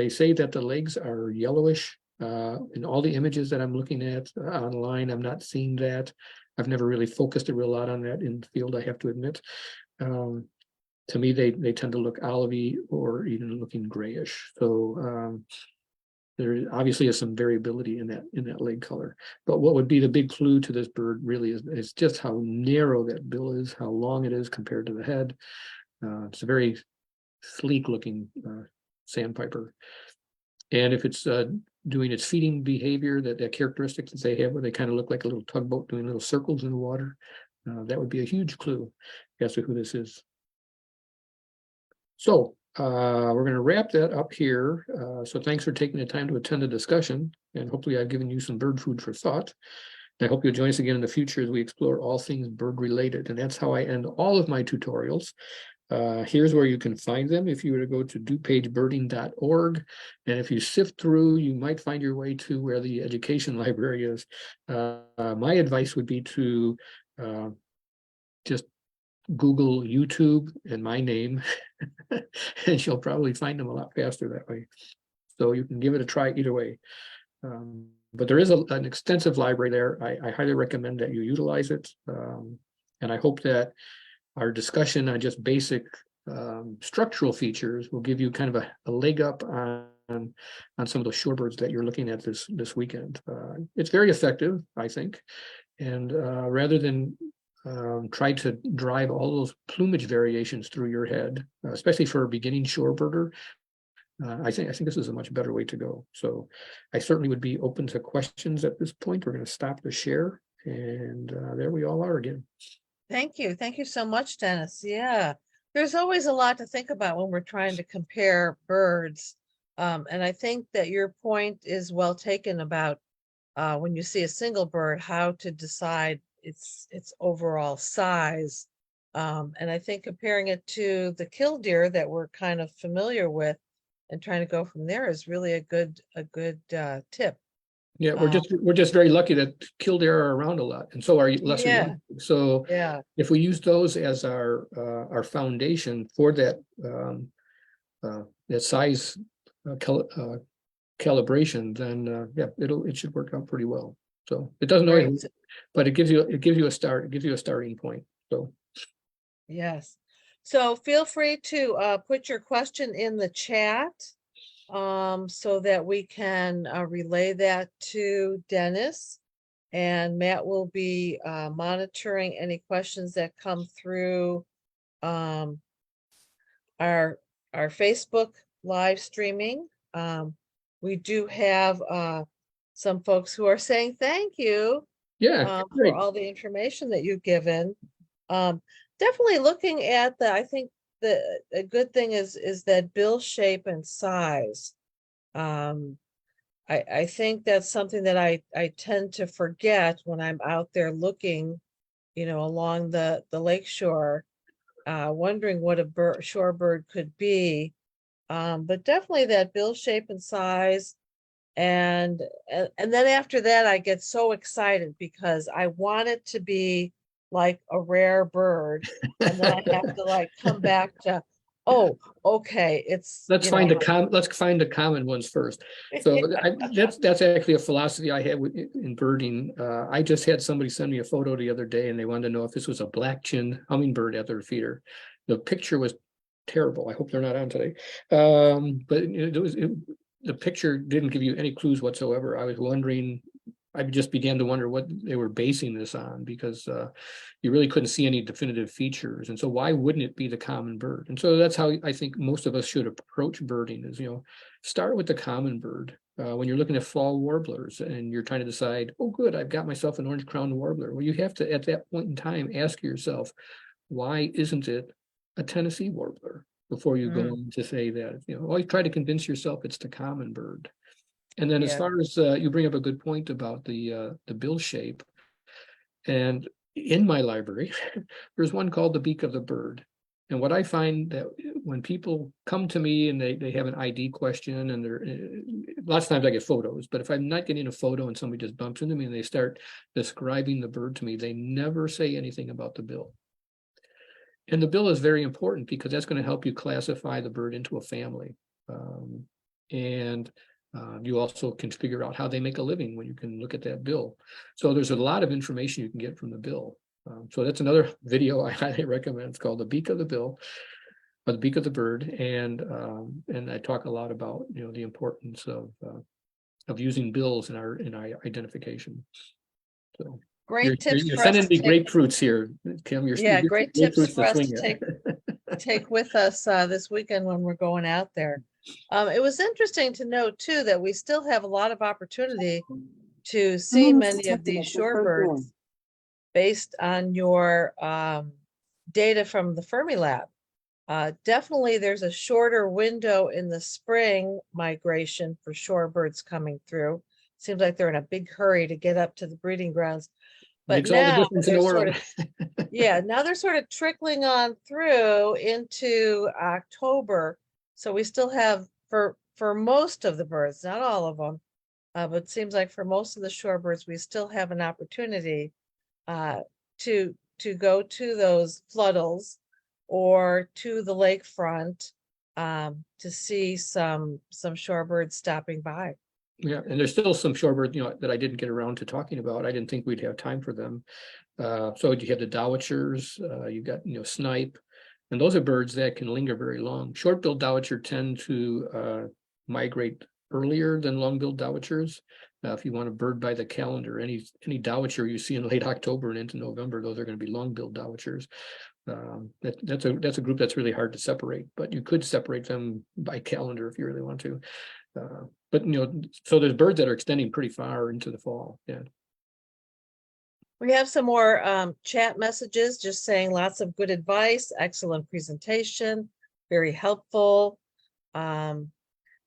[SPEAKER 2] say that the legs are yellowish. In all the images that I'm looking at online, I'm not seeing that. I've never really focused a real lot on that in the field, I have to admit. To me, they tend to look olivey or even looking grayish. So there obviously is some variability in that leg color. But what would be the big clue to this bird really is just how narrow that bill is, how long it is compared to the head. It's a very sleek looking sandpiper. And if it's doing its feeding behavior, that characteristic that they have, where they kind of look like a little tugboat doing little circles in the water, that would be a huge clue as to who this is. So we're going to wrap that up here. So thanks for taking the time to attend the discussion, and hopefully I've given you some bird food for thought. I hope you'll join us again in the future as we explore all things bird related. And that's how I end all of my tutorials. Here's where you can find them if you were to go to dupagebirding.org. And if you sift through, you might find your way to where the education library is. My advice would be to just Google YouTube and my name, and you'll probably find them a lot faster that way. So you can give it a try either way. But there is an extensive library there. I highly recommend that you utilize it. And I hope that our discussion on just basic structural features will give you kind of a leg up on some of those shorebirds that you're looking at this weekend. It's very effective, I think. And rather than try to drive all those plumage variations through your head, especially for a beginning shorebirder, I think this is a much better way to go. So I certainly would be open to questions at this point. We're going to stop the share, and there we all are again.
[SPEAKER 1] Thank you. Thank you so much, Dennis. Yeah, there's always a lot to think about when we're trying to compare birds. And I think that your point is well taken about when you see a single bird, how to decide its overall size. And I think comparing it to the killdeer that we're kind of familiar with and trying to go from there is really a good tip.
[SPEAKER 2] Yeah, we're just very lucky that killdeer are around a lot, and so are lesser
[SPEAKER 1] Yeah.
[SPEAKER 2] young. So
[SPEAKER 1] Yeah.
[SPEAKER 2] if we use those as our foundation for that that size calibration, then yeah, it should work out pretty well. So it doesn't always,
[SPEAKER 1] Right.
[SPEAKER 2] but it gives you a start. It gives you a starting point. So
[SPEAKER 1] Yes. So feel free to put your question in the chat so that we can relay that to Dennis, and Matt will be monitoring any questions that come through our Facebook live streaming. We do have some folks who are saying thank you
[SPEAKER 2] yeah,
[SPEAKER 1] for
[SPEAKER 2] great.
[SPEAKER 1] all the information that you've given. Definitely looking at I think a good thing is that bill shape and size. I think that's something that I tend to forget when I'm out there looking, along the lakeshore, wondering what a shorebird could be. But definitely that bill shape and size. And then after that, I get so excited because I want it to be like a rare bird. And then I have to like come back to, oh, okay, it's,
[SPEAKER 2] Let's find the common ones first. So that's actually a philosophy I have in birding. I just had somebody send me a photo the other day, and they wanted to know if this was a black-chinned hummingbird at their feeder. The picture was terrible. I hope they're not on today. But the picture didn't give you any clues whatsoever. I just began to wonder what they were basing this on, because you really couldn't see any definitive features. And so why wouldn't it be the common bird? And so that's how I think most of us should approach birding, is, start with the common bird. When you're looking at fall warblers and you're trying to decide, oh, good, I've got myself an orange-crowned warbler. Well, you have to, at that point in time, ask yourself, why isn't it a Tennessee warbler? Before you go on to say that, always try to convince yourself it's the common bird. And then as far as you bring up a good point about the bill shape, and in my library, there's one called the beak of the bird. And what I find that when people come to me and they have an ID question, and they're lots of times I get photos, but if I'm not getting a photo and somebody just bumps into me and they start describing the bird to me, they never say anything about the bill. And the bill is very important because that's going to help you classify the bird into a family. And You also can figure out how they make a living when you can look at that bill. So there's a lot of information you can get from the bill. So that's another video I highly recommend. It's called The Beak of the Bill, or The Beak of the Bird, and I talk a lot about the importance of using bills in our identification. So
[SPEAKER 1] Great tips
[SPEAKER 2] you're
[SPEAKER 1] for us
[SPEAKER 2] sending
[SPEAKER 1] to
[SPEAKER 2] me
[SPEAKER 1] take.
[SPEAKER 2] grapefruits here, Kim.
[SPEAKER 1] Yeah, great tips
[SPEAKER 2] grapefruits
[SPEAKER 1] for
[SPEAKER 2] to
[SPEAKER 1] us
[SPEAKER 2] swing
[SPEAKER 1] to
[SPEAKER 2] at.
[SPEAKER 1] take with us this weekend when we're going out there. It was interesting to note too that we still have a lot of opportunity to see many of these shorebirds based on your data from the Fermilab. Definitely there's a shorter window in the spring migration for shorebirds coming through. Seems like they're in a big hurry to get up to the breeding grounds. But
[SPEAKER 2] Makes all the
[SPEAKER 1] now
[SPEAKER 2] difference in
[SPEAKER 1] they're
[SPEAKER 2] the
[SPEAKER 1] sort
[SPEAKER 2] world.
[SPEAKER 1] of, yeah, now they're sort of trickling on through into October. So we still have for most of the birds, not all of them, but it seems like for most of the shorebirds, we still have an opportunity to go to those floodals or to the lakefront to see some shorebirds stopping by.
[SPEAKER 2] Yeah, and there's still some shorebird, that I didn't get around to talking about. I didn't think we'd have time for them. So you have the dowitchers, you've got, snipe, and those are birds that can linger very long. Short-billed dowitcher tend to migrate earlier than long-billed dowitchers. If you want a bird by the calendar, any dowitcher you see in late October and into November, those are going to be long-billed dowitchers. That's a group that's really hard to separate, but you could separate them by calendar if you really want to. But so there's birds that are extending pretty far into the fall. Yeah.
[SPEAKER 1] We have some more chat messages just saying lots of good advice, excellent presentation, very helpful.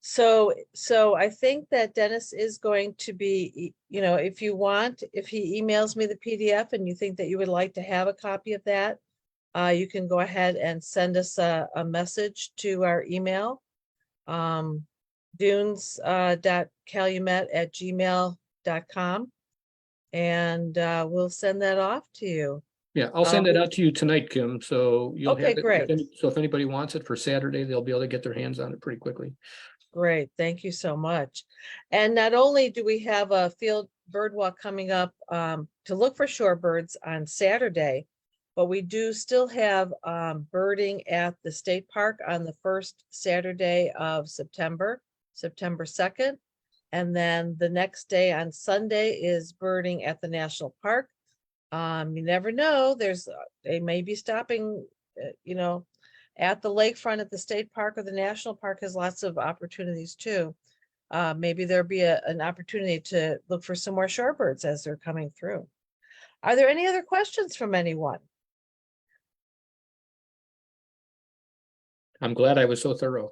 [SPEAKER 1] So I think that Dennis is going to be, if he emails me the PDF and you think that you would like to have a copy of that, you can go ahead and send us a message to our email, dunes.calumet@gmail.com. And we'll send that off to you.
[SPEAKER 2] Yeah, I'll send it out to you tonight, Kim. So you'll
[SPEAKER 1] Okay,
[SPEAKER 2] have it.
[SPEAKER 1] great.
[SPEAKER 2] So if anybody wants it for Saturday, they'll be able to get their hands on it pretty quickly.
[SPEAKER 1] Great, thank you so much. And not only do we have a field bird walk coming up to look for shorebirds on Saturday, but we do still have birding at the state park on the first Saturday of September 2nd. And then the next day on Sunday is birding at the national park. You never know, they may be stopping, at the lakefront at the state park, or the national park has lots of opportunities too. Maybe there'll be an opportunity to look for some more shorebirds as they're coming through. Are there any other questions from anyone?
[SPEAKER 2] I'm glad I was so thorough.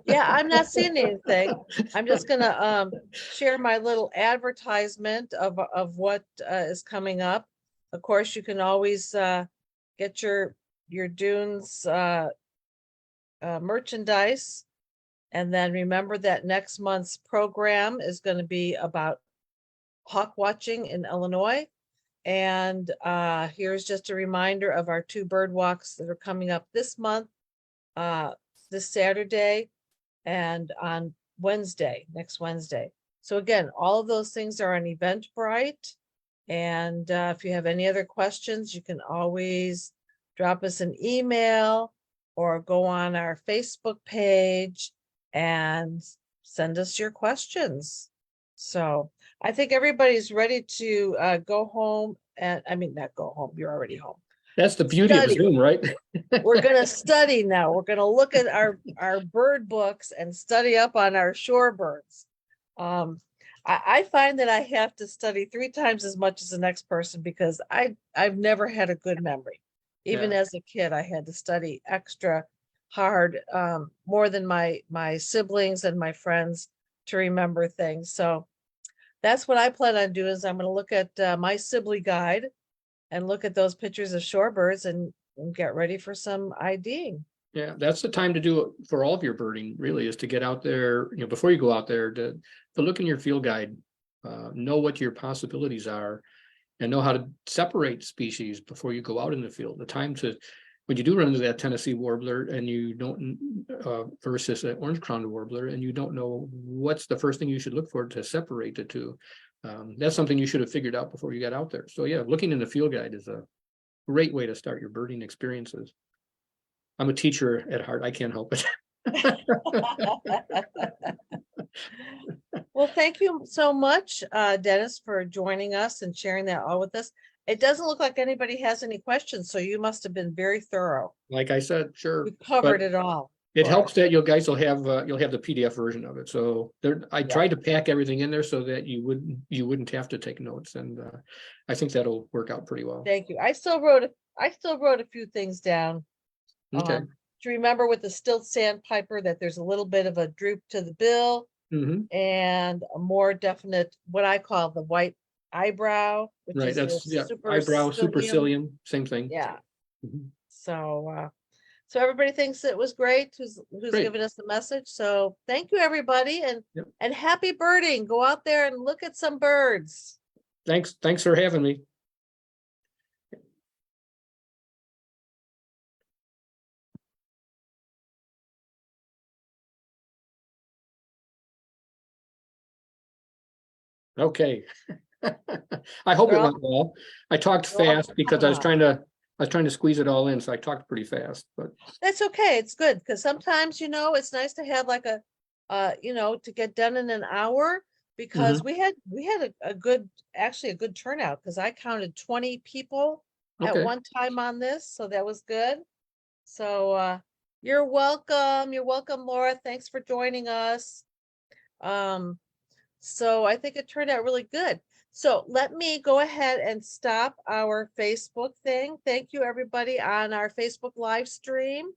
[SPEAKER 1] Yeah, I'm not seeing anything. I'm just gonna share my little advertisement of what is coming up. Of course, you can always get your Dunes merchandise, and then remember that next month's program is going to be about hawk watching in Illinois. And here's just a reminder of our 2 bird walks that are coming up this month, this Saturday and on Wednesday, next Wednesday. So again, all of those things are on Eventbrite. And if you have any other questions, you can always drop us an email or go on our Facebook page and send us your questions. So I think everybody's ready to go home. And I mean, not go home, you're already home.
[SPEAKER 2] That's the beauty of Zoom, right?
[SPEAKER 1] We're going to study now. We're going to look at our bird books and study up on our shorebirds. I find that I have to study 3 times as much as the next person because I've never had a good memory. Even as a kid, I had to study extra hard, more than my siblings and my friends to remember things. So that's what I plan on doing is I'm going to look at my Sibley guide and look at those pictures of shorebirds and get ready for some IDing.
[SPEAKER 2] Yeah, that's the time to do it for all of your birding, really, is to get out there, before you go out there, to look in your field guide, know what your possibilities are, and know how to separate species before you go out in the field. The time to when you do run into that Tennessee warbler and you don't, versus an orange crowned warbler, and you don't know what's the first thing you should look for to separate the two. That's something you should have figured out before you got out there. So yeah, looking in the field guide is a great way to start your birding experiences. I'm a teacher at heart. I can't help it.
[SPEAKER 1] Well, thank you so much, Dennis, for joining us and sharing that all with us. It doesn't look like anybody has any questions, so you must have been very thorough.
[SPEAKER 2] Like I said, sure.
[SPEAKER 1] We covered
[SPEAKER 2] But
[SPEAKER 1] it all.
[SPEAKER 2] it
[SPEAKER 1] for
[SPEAKER 2] helps
[SPEAKER 1] us.
[SPEAKER 2] that you guys will have the PDF version of it. So there, I
[SPEAKER 1] Yeah.
[SPEAKER 2] tried to pack everything in there so that you wouldn't have to take notes, and I think that'll work out pretty well.
[SPEAKER 1] Thank you. I still wrote a few things down.
[SPEAKER 2] Okay.
[SPEAKER 1] To remember with the stilt sandpiper that there's a little bit of a droop to the bill
[SPEAKER 2] Mhm.
[SPEAKER 1] and a more definite, what I call the white eyebrow, which
[SPEAKER 2] Right,
[SPEAKER 1] is your
[SPEAKER 2] that's, yeah,
[SPEAKER 1] supercilium.
[SPEAKER 2] eyebrow, supercilium, same thing.
[SPEAKER 1] Yeah.
[SPEAKER 2] Mhm.
[SPEAKER 1] So everybody thinks it was great who's
[SPEAKER 2] Great.
[SPEAKER 1] given us the message. So thank you, everybody, and
[SPEAKER 2] Yep.
[SPEAKER 1] and happy birding. Go out there and look at some birds.
[SPEAKER 2] Thanks for having me. Okay. I hope
[SPEAKER 1] They're
[SPEAKER 2] it
[SPEAKER 1] all-
[SPEAKER 2] went well. I talked
[SPEAKER 1] they're all
[SPEAKER 2] fast because
[SPEAKER 1] coming
[SPEAKER 2] I was trying to squeeze it all in, so I talked pretty fast, but
[SPEAKER 1] That's okay. It's good because sometimes, it's nice to have like to get done in an hour because
[SPEAKER 2] Mhm.
[SPEAKER 1] we had a good, actually a good turnout because I counted 20 people at
[SPEAKER 2] Okay.
[SPEAKER 1] one time on this, so that was good. So you're welcome. You're welcome, Laura. Thanks for joining us. So I think it turned out really good. So let me go ahead and stop our Facebook thing. Thank you, everybody on our Facebook live stream.